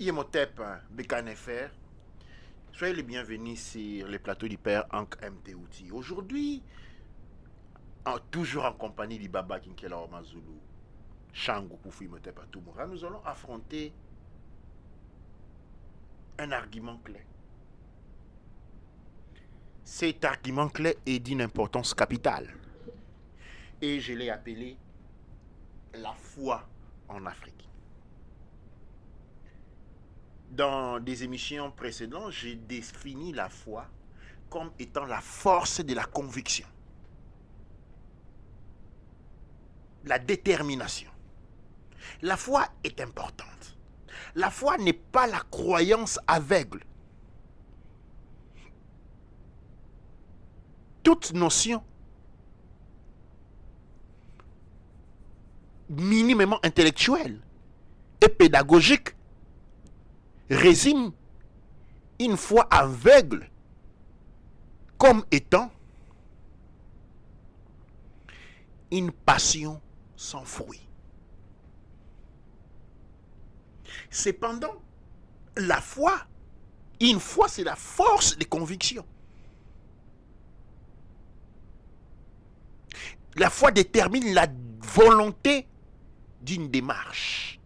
Imhotep Bekanefer, soyez les bienvenus sur les plateaux du père Hank Mtouti. Aujourd'hui, toujours en compagnie du Baba Kinkela Omazulu, Shango Kufu Imhotep Atumura, nous allons affronter un argument clé. Cet argument clé est d'une importance capitale. Et je l'ai appelé la foi en Afrique. Dans des émissions précédentes, j'ai défini la foi comme étant la force de la conviction, la détermination. La foi est importante. La foi n'est pas la croyance aveugle. Toute notion minimement intellectuelle et pédagogique résume une foi aveugle comme étant une passion sans fruit. Cependant, la foi, une foi, c'est la force des convictions. La foi détermine la volonté d'une démarche.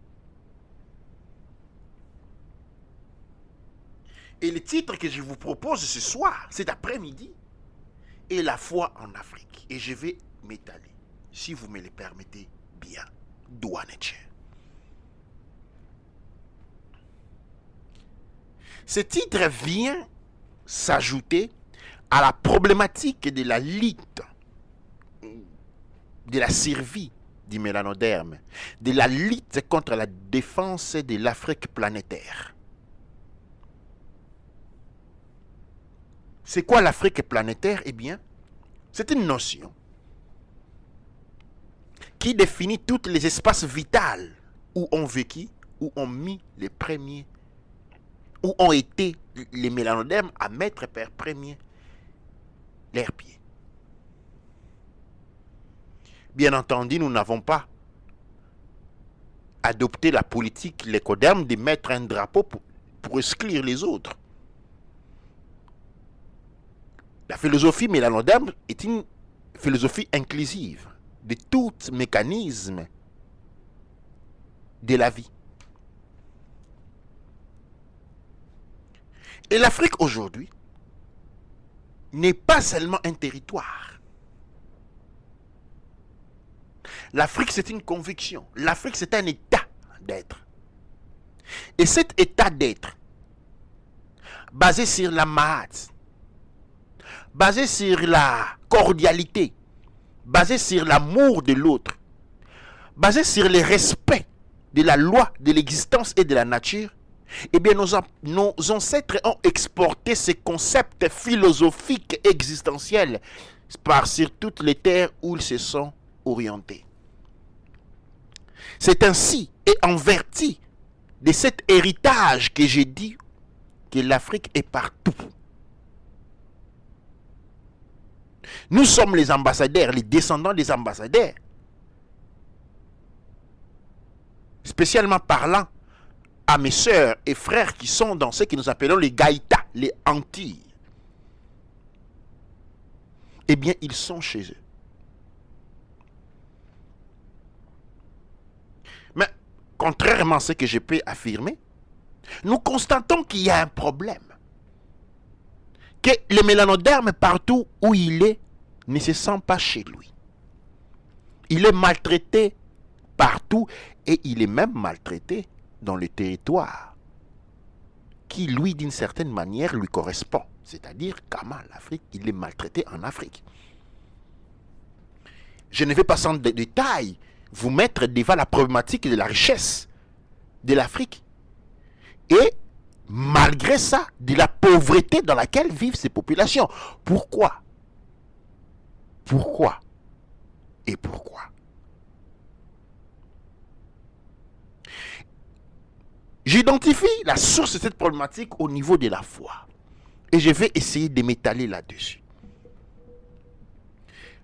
Et le titre que je vous propose ce soir, cet après-midi, est la foi en Afrique. Et je vais m'étaler, si vous me le permettez bien, douanetche. Ce titre vient s'ajouter à la problématique de la lutte, de la survie du mélanoderme, de la lutte contre la défense de l'Afrique planétaire. C'est quoi l'Afrique planétaire? Eh bien, c'est une notion qui définit tous les espaces vitaux où ont vécu, où ont mis les premiers, où ont été les mélanodermes à mettre par premier leurs pieds. Bien entendu, nous n'avons pas adopté la politique, l'écoderme, de mettre un drapeau pour exclure les autres. La philosophie mélanoderme est une philosophie inclusive de tout mécanisme de la vie. Et l'Afrique aujourd'hui n'est pas seulement un territoire. L'Afrique, c'est une conviction. L'Afrique, c'est un état d'être. Et cet état d'être, basé sur la mahat, basé sur la cordialité, basé sur l'amour de l'autre, basé sur le respect de la loi, de l'existence et de la nature, eh bien, nos ancêtres ont exporté ces concepts philosophiques existentiels par sur toutes les terres où ils se sont orientés. C'est ainsi et en vertu de cet héritage que j'ai dit que l'Afrique est partout. Nous sommes les ambassadeurs, les descendants des ambassadeurs. Spécialement parlant à mes sœurs et frères qui sont dans ce que nous appelons les Gaïtas, les Antilles. Eh bien, ils sont chez eux. Mais, contrairement à ce que je peux affirmer, nous constatons qu'il y a un problème. Que le mélanoderme, partout où il est, ne se sent pas chez lui. Il est maltraité partout et il est même maltraité dans le territoire qui, lui, d'une certaine manière, lui correspond. C'est-à-dire qu'en Afrique, il est maltraité en Afrique. Je ne vais pas sans détail vous mettre devant la problématique de la richesse de l'Afrique. Et malgré ça, de la pauvreté dans laquelle vivent ces populations. Pourquoi? Pourquoi? Et pourquoi? J'identifie la source de cette problématique au niveau de la foi. Et je vais essayer de m'étaler là-dessus.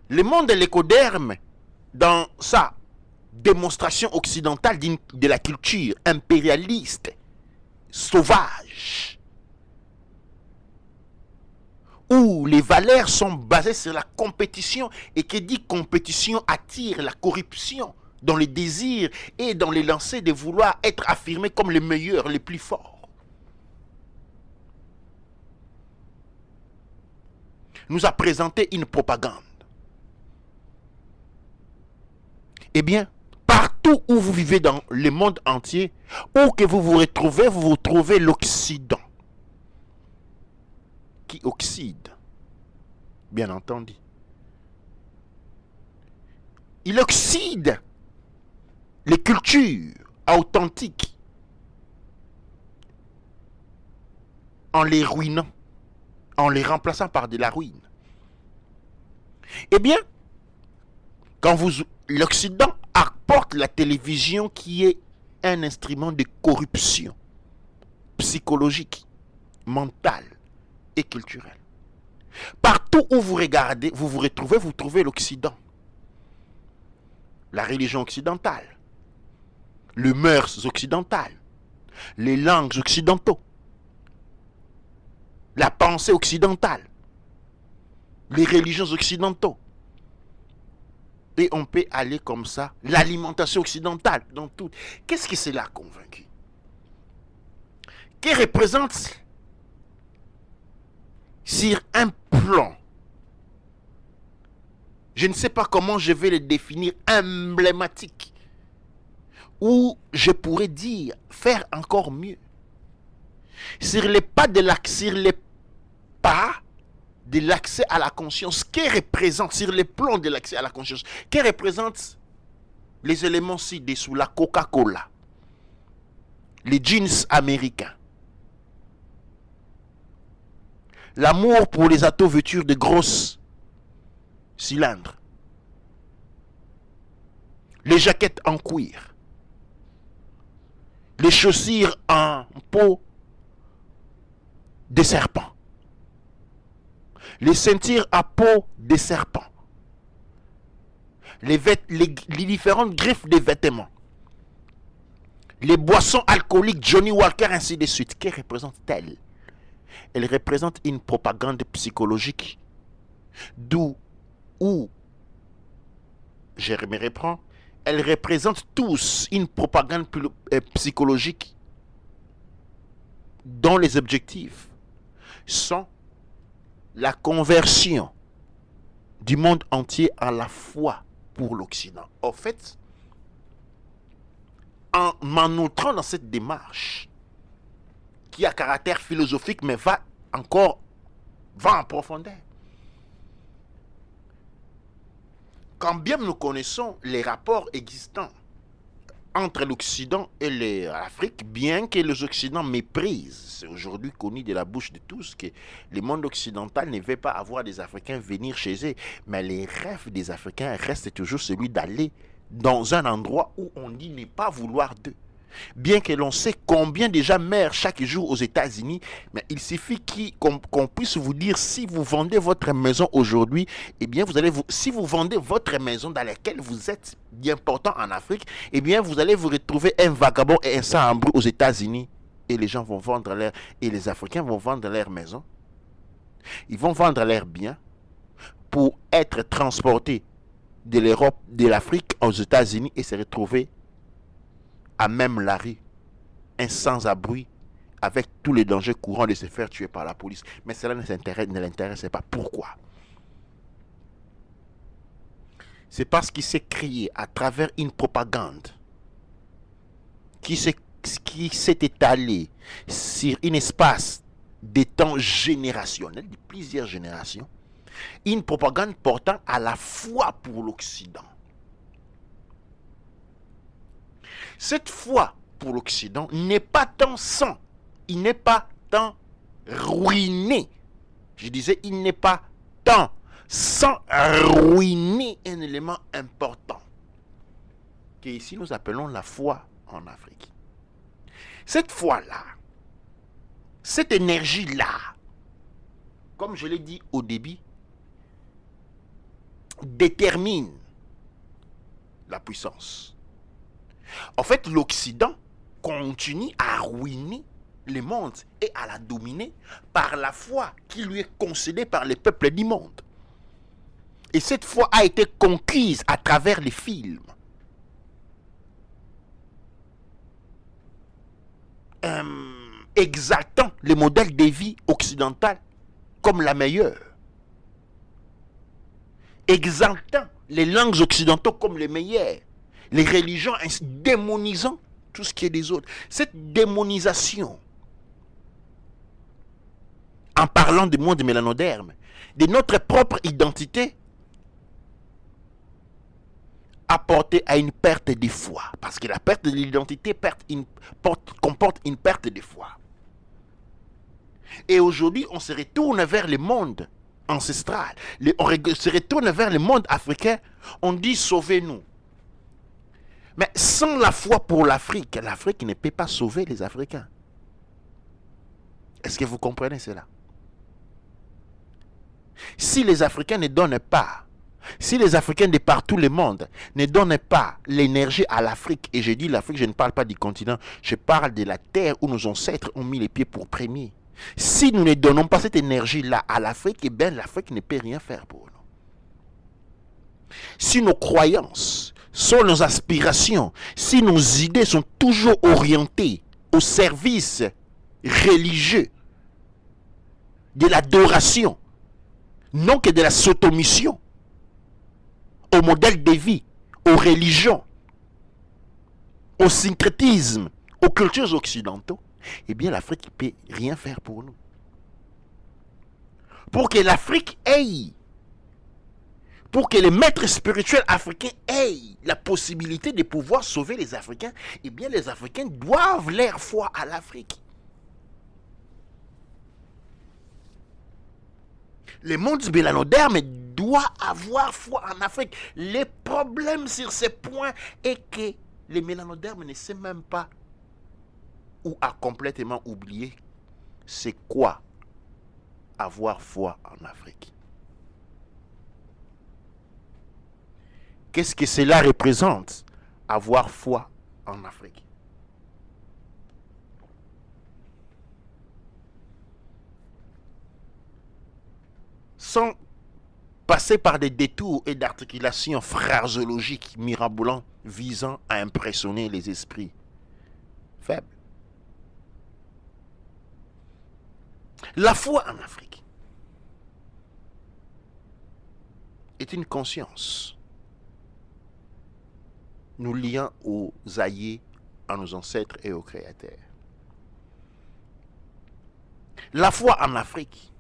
Le monde de l'écoderme, dans sa démonstration occidentale de la culture impérialiste sauvage, où les valeurs sont basées sur la compétition, et qui dit compétition attire la corruption dans les désirs et dans les lancers de vouloir être affirmés comme les meilleurs, les plus forts. Nous a présenté une propagande. Eh bien, partout où vous vivez dans le monde entier, où que vous vous trouvez l'Occident, qui oxyde, bien entendu. Il oxyde les cultures authentiques en les ruinant, en les remplaçant par de la ruine. Eh bien, quand l'Occident apporte la télévision qui est un instrument de corruption psychologique, mentale et culturelle. Partout où vous regardez, vous trouvez l'Occident. La religion occidentale, les mœurs occidentales, les langues occidentaux, la pensée occidentale, les religions occidentaux. Et on peut aller comme ça, l'alimentation occidentale, dans tout. Qu'est-ce que cela a convaincu? Qui représente sur un plan, je ne sais pas comment je vais le définir, emblématique, ou je pourrais dire faire encore mieux, sur les pas de l'accès à la conscience, qui représente sur les plans de l'accès à la conscience, qui représente les éléments ci-dessous, la Coca-Cola, les jeans américains, l'amour pour les auto-voitures de grosses cylindres, les jaquettes en cuir, les chaussures en peau de serpent, les ceintures à peau de serpent, les différentes griffes des vêtements, les boissons alcooliques Johnny Walker, ainsi de suite. Que représente-t-elle? Elle représente une propagande psychologique, je me reprends, elle représente tous une propagande psychologique dont les objectifs sont la conversion du monde entier à la foi pour l'Occident. En fait, en m'entrant dans cette démarche qui a caractère philosophique mais va en profondeur. Quand bien nous connaissons les rapports existants entre l'Occident et l'Afrique, bien que les Occidents méprisent, c'est aujourd'hui connu de la bouche de tous que le monde occidental ne veut pas avoir des Africains venir chez eux, mais les rêves des Africains restent toujours celui d'aller dans un endroit où on dit ne pas vouloir d'eux. Bien que l'on sait combien déjà meurent chaque jour aux États-Unis, mais il suffit qu'on puisse vous dire, si vous vendez votre maison aujourd'hui, eh bien si vous vendez votre maison dans laquelle vous êtes bien important en Afrique, eh bien vous allez vous retrouver un vagabond et un sans-abri aux États-Unis, et les gens vont vendre et les Africains vont vendre leur maison. Ils vont vendre leurs biens pour être transportés de l'Europe, de l'Afrique aux États-Unis et se retrouver à même la rue, un sans-abri, avec tous les dangers courants de se faire tuer par la police. Mais cela ne l'intéressait pas. Pourquoi? C'est parce qu'il s'est créé à travers une propagande qui s'est étalée sur un espace de temps générationnel, de plusieurs générations, une propagande portant à la foi pour l'Occident. Cette foi pour l'Occident n'est pas tant sans, il n'est pas tant ruiné. Je disais, il n'est pas tant sans ruiner un élément important que ici nous appelons la foi en Afrique. Cette foi-là, cette énergie-là, comme je l'ai dit au début, détermine la puissance. En fait, l'Occident continue à ruiner le monde et à la dominer par la foi qui lui est concédée par les peuples du monde. Et cette foi a été conquise à travers les films. Exaltant le modèle de vie occidental comme la meilleure. Exaltant les langues occidentales comme les meilleures. Les religions démonisant tout ce qui est des autres. Cette démonisation, en parlant du monde mélanoderme, de notre propre identité, a porté à une perte de foi. Parce que la perte de l'identité comporte une perte de foi. Et aujourd'hui, on se retourne vers le monde ancestral. On se retourne vers le monde africain. On dit sauvez-nous. Mais sans la foi pour l'Afrique, l'Afrique ne peut pas sauver les Africains. Est-ce que vous comprenez cela? Si les Africains ne donnent pas, si les Africains de partout le monde ne donnent pas l'énergie à l'Afrique, et je dis l'Afrique, je ne parle pas du continent, je parle de la terre où nos ancêtres ont mis les pieds pour premier. Si nous ne donnons pas cette énergie-là à l'Afrique, eh bien l'Afrique ne peut rien faire pour nous. Si nos croyances sont nos aspirations, si nos idées sont toujours orientées au service religieux, de l'adoration, non que de la soumission, au modèle de vie, aux religions, au syncrétisme, aux cultures occidentaux, eh bien l'Afrique ne peut rien faire pour nous. Pour que l'Afrique ait, pour que les maîtres spirituels africains aient la possibilité de pouvoir sauver les Africains, eh bien les Africains doivent leur foi à l'Afrique. Le monde mélanoderme doit avoir foi en Afrique. Le problème sur ce point est que le mélanoderme ne sait même pas ou a complètement oublié c'est quoi avoir foi en Afrique. Qu'est-ce que cela représente, avoir foi en Afrique? Sans passer par des détours et d'articulations phraseologiques mirabolants visant à impressionner les esprits faibles. La foi en Afrique est une conscience nous liant aux aïeux, à nos ancêtres et aux créateurs. La foi en Afrique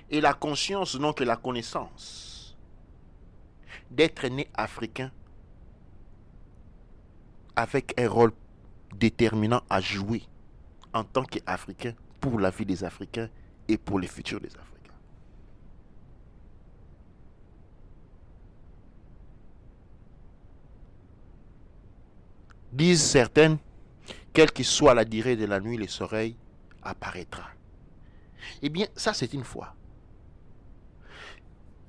est la conscience, non que la connaissance, d'être né africain avec un rôle déterminant à jouer en tant qu'Africain pour la vie des Africains et pour le futur des Africains. Disent certaines, quelle que soit la durée de la nuit, le soleil apparaîtra. Eh bien, ça c'est une foi.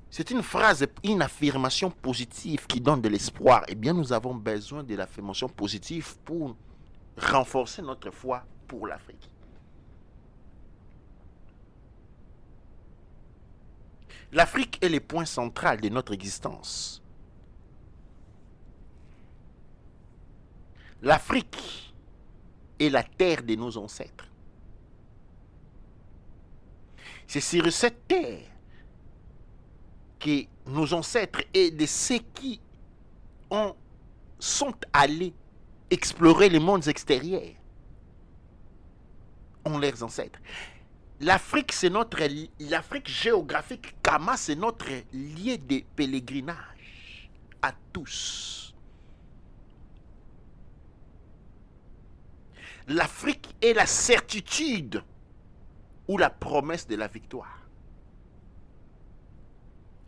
C'est une phrase, une affirmation positive qui donne de l'espoir. Eh bien, nous avons besoin de l'affirmation positive pour renforcer notre foi pour l'Afrique. L'Afrique est le point central de notre existence. L'Afrique est la terre de nos ancêtres. C'est sur cette terre que nos ancêtres et de ceux qui sont allés explorer les mondes extérieurs ont leurs ancêtres. L'Afrique, c'est l'Afrique géographique, Kama, c'est notre lieu de pèlerinage à tous. L'Afrique est la certitude ou la promesse de la victoire.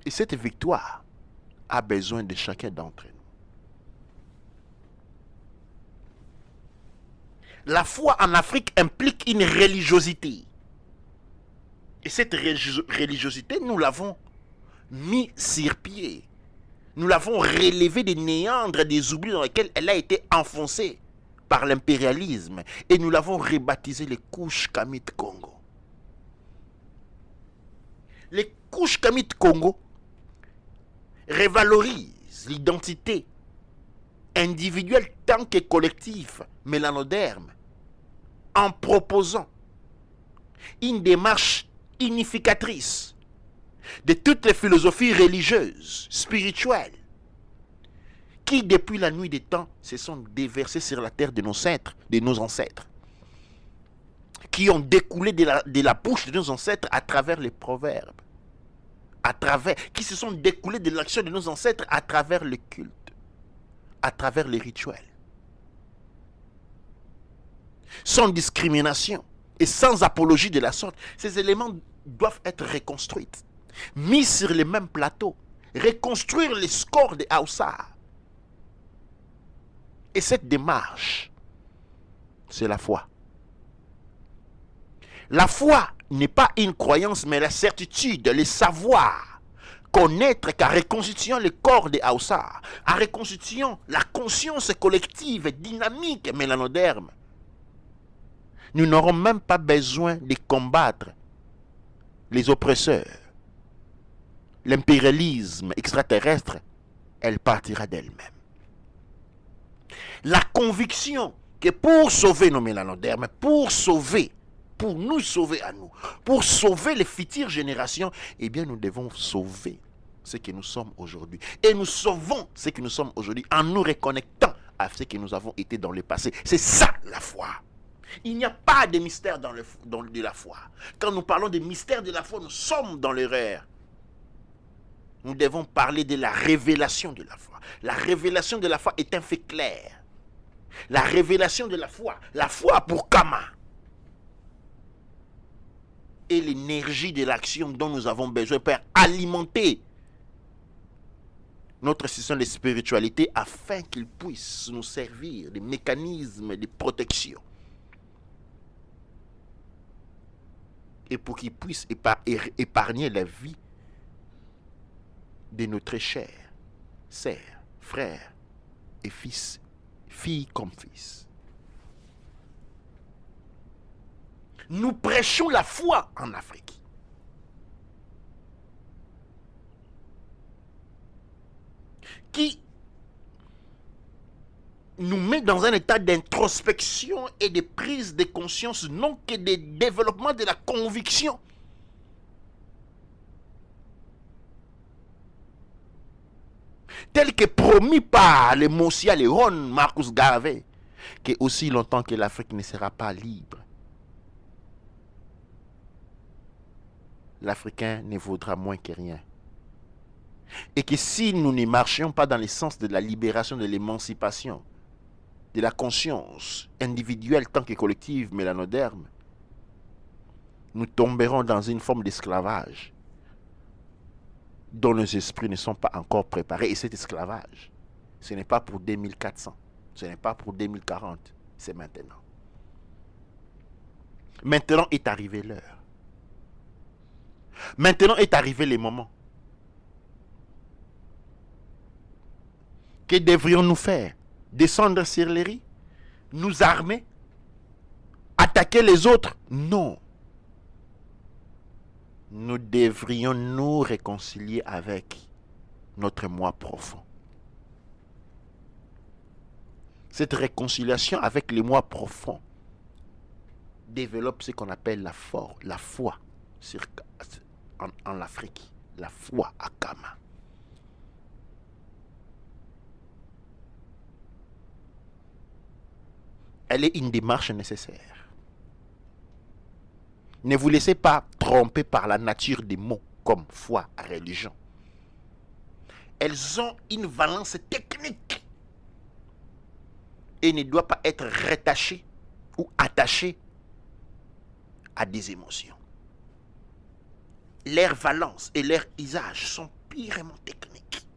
Et cette victoire a besoin de chacun d'entre nous. La foi en Afrique implique une religiosité. Et cette religiosité, nous l'avons mis sur pied. Nous l'avons relevée des méandres, des oublis dans lesquels elle a été enfoncée par l'impérialisme et nous l'avons rebaptisé les couches Kamit Congo. Les couches Kamit Congo revalorisent l'identité individuelle tant que collective mélanoderme en proposant une démarche unificatrice de toutes les philosophies religieuses, spirituelles, qui depuis la nuit des temps se sont déversées sur la terre de nos ancêtres, qui ont découlé de la bouche de nos ancêtres à travers les proverbes, qui se sont découlés de l'action de nos ancêtres à travers le culte, à travers les rituels. Sans discrimination et sans apologie de la sorte, ces éléments doivent être reconstruits, mis sur les mêmes plateaux, reconstruire les scores de Hausa. Et cette démarche, c'est la foi. La foi n'est pas une croyance, mais la certitude, le savoir, connaître qu'en reconstituant le corps de Hausa, en reconstituant la conscience collective, dynamique, mélanoderme, nous n'aurons même pas besoin de combattre les oppresseurs. L'impérialisme extraterrestre, elle partira d'elle-même. La conviction que pour sauver nos mélanodermes, pour nous sauver à nous, pour sauver les futures générations, eh bien nous devons sauver ce que nous sommes aujourd'hui. Et nous sauvons ce que nous sommes aujourd'hui en nous reconnectant à ce que nous avons été dans le passé. C'est ça la foi. Il n'y a pas de mystère dans de la foi. Quand nous parlons des mystères de la foi, nous sommes dans l'erreur. Nous devons parler de la révélation de la foi. La révélation de la foi est un fait clair. La révélation de la foi pour Kama, et l'énergie de l'action dont nous avons besoin pour alimenter notre système de spiritualité afin qu'il puisse nous servir des mécanismes de protection et pour qu'il puisse épargner la vie de notre chers sœurs, frères et fils, filles comme fils. Nous prêchons la foi en Afrique. Qui nous met dans un état d'introspection et de prise de conscience, non que de développement de la conviction. Tel que promis par le Mosia Léon Marcus Garvey, que aussi longtemps que l'Afrique ne sera pas libre, l'Africain ne vaudra moins que rien. Et que si nous ne marchions pas dans le sens de la libération, de l'émancipation, de la conscience individuelle tant que collective mélanoderme, nous tomberons dans une forme d'esclavage dont nos esprits ne sont pas encore préparés. Et cet esclavage, ce n'est pas pour 2400, ce n'est pas pour 2040, c'est maintenant. Maintenant est arrivé l'heure. Maintenant est arrivé le moment. Que devrions-nous faire? Descendre sur les riz? Nous armer? Attaquer les autres? Non. Nous devrions nous réconcilier avec notre moi profond. Cette réconciliation avec le moi profond développe ce qu'on appelle la foi en Afrique, la foi à Kama. Elle est une démarche nécessaire. Ne vous laissez pas tromper par la nature des mots comme foi, religion. Elles ont une valence technique et ne doivent pas être rattachées ou attachées à des émotions. Leurs valences et leurs usages sont purement techniques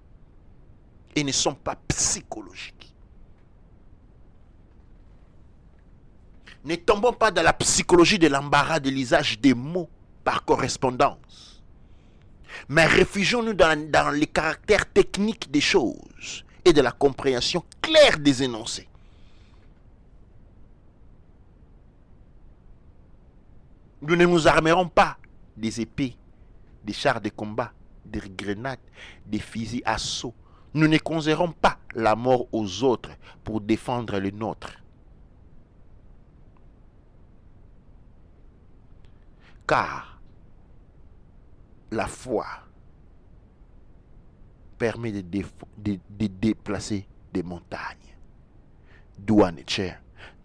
et ne sont pas psychologiques. Ne tombons pas dans la psychologie de l'embarras de l'usage des mots par correspondance. Mais réfugions-nous dans les caractères techniques des choses et de la compréhension claire des énoncés. Nous ne nous armerons pas des épées, des chars de combat, des grenades, des fusils à assaut. Nous ne causerons pas la mort aux autres pour défendre le nôtre. Car la foi permet de déplacer des montagnes. Dua Necher,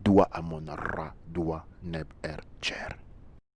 Dua Amonara, Dua Neb Er Cher.